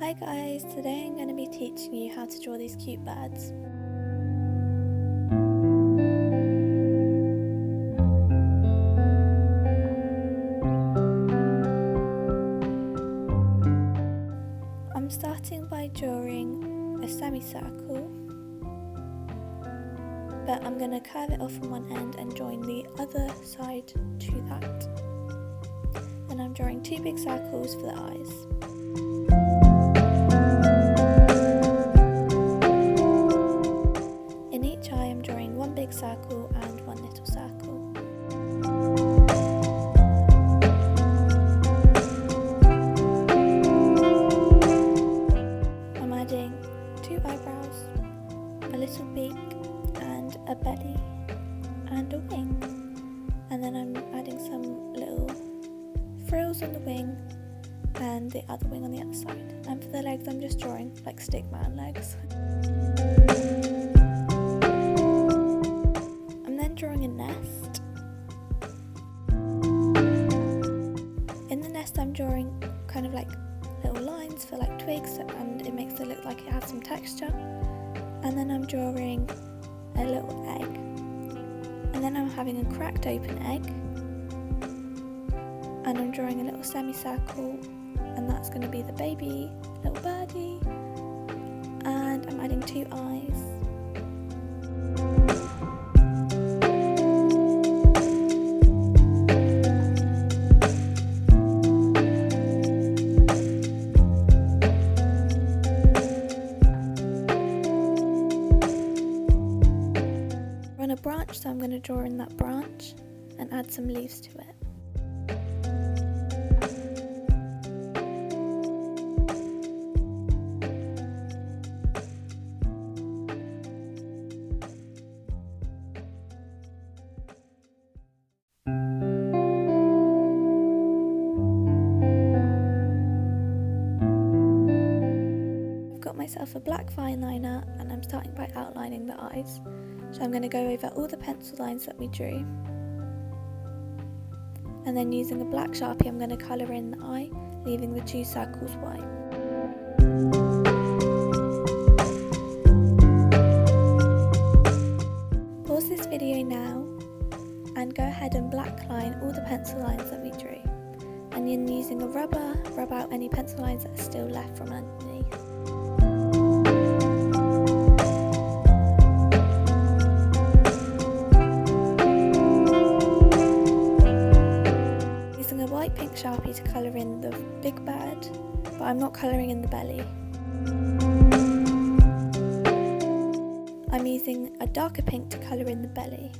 Hi guys, today I'm going to be teaching you how to draw these cute birds. I'm starting by drawing a semicircle, but I'm going to curve it off from one end and join the other side to that. Then I'm drawing two big circles for the eyes. In each eye I'm drawing one big circle and one little circle. I'm adding two eyebrows, a little beak and a belly and a wing. And then I'm adding some little frills on the wing and the other wing on the other side. And for the legs I'm just drawing like stick man legs. Drawing a nest. In the nest I'm drawing kind of like little lines for like twigs, and it makes it look like it has some texture. And then I'm drawing a little egg, and then I'm having a cracked open egg, and I'm drawing a little semicircle, and that's going to be the baby little birdie, and I'm adding two eyes. A branch, so I'm going to draw in that branch and add some leaves to it. I've got myself a black fine liner and I'm starting by outlining the eyes. So I'm going to go over all the pencil lines that we drew, and then using a black Sharpie I'm going to colour in the eye, leaving the two circles white. Pause this video now and go ahead and black line all the pencil lines that we drew, and then using a rubber, rub out any pencil lines that are still left from underneath. Pink Sharpie to colour in the big bird, but I'm not colouring in the belly. I'm using a darker pink to colour in the belly.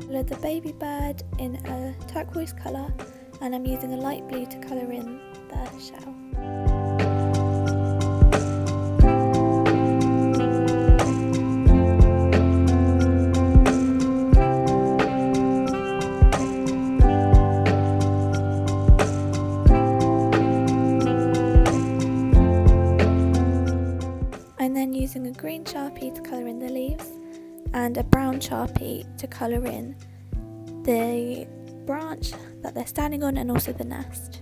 Colour the baby bird in a turquoise colour, and I'm using a light blue to colour in the shell. I'm then using a green Sharpie to colour in the leaves and a brown Sharpie to colour in the branch that they're standing on and also the nest.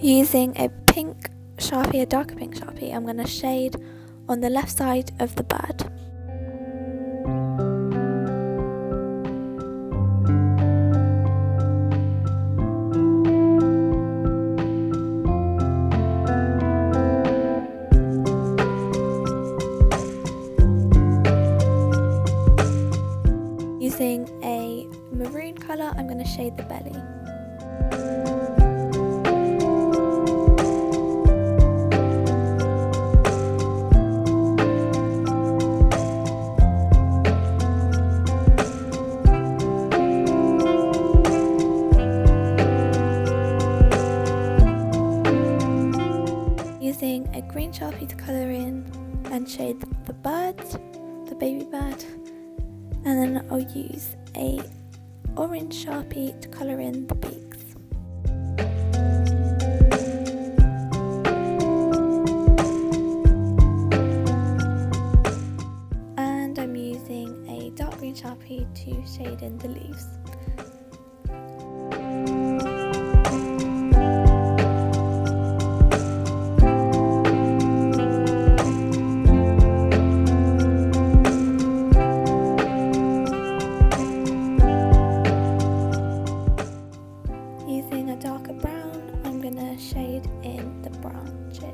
Using a pink Sharpie, a darker pink Sharpie, I'm going to shade on the left side of the bird. Using a maroon colour, I'm going to shade the belly. shade the bird, the baby bird, and then I'll use a orange Sharpie to colour in the beaks. And I'm using a dark green Sharpie to shade in the leaves. Using a darker brown, I'm going to shade in the branches.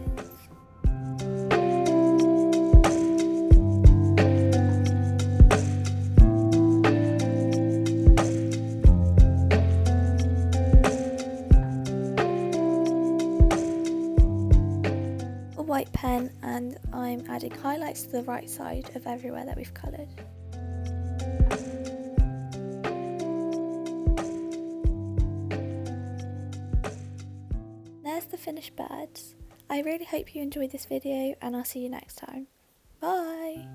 A white pen, and I'm adding highlights to the right side of everywhere that we've coloured. There's the finished birds. I really hope you enjoyed this video, and I'll see you next time. Bye!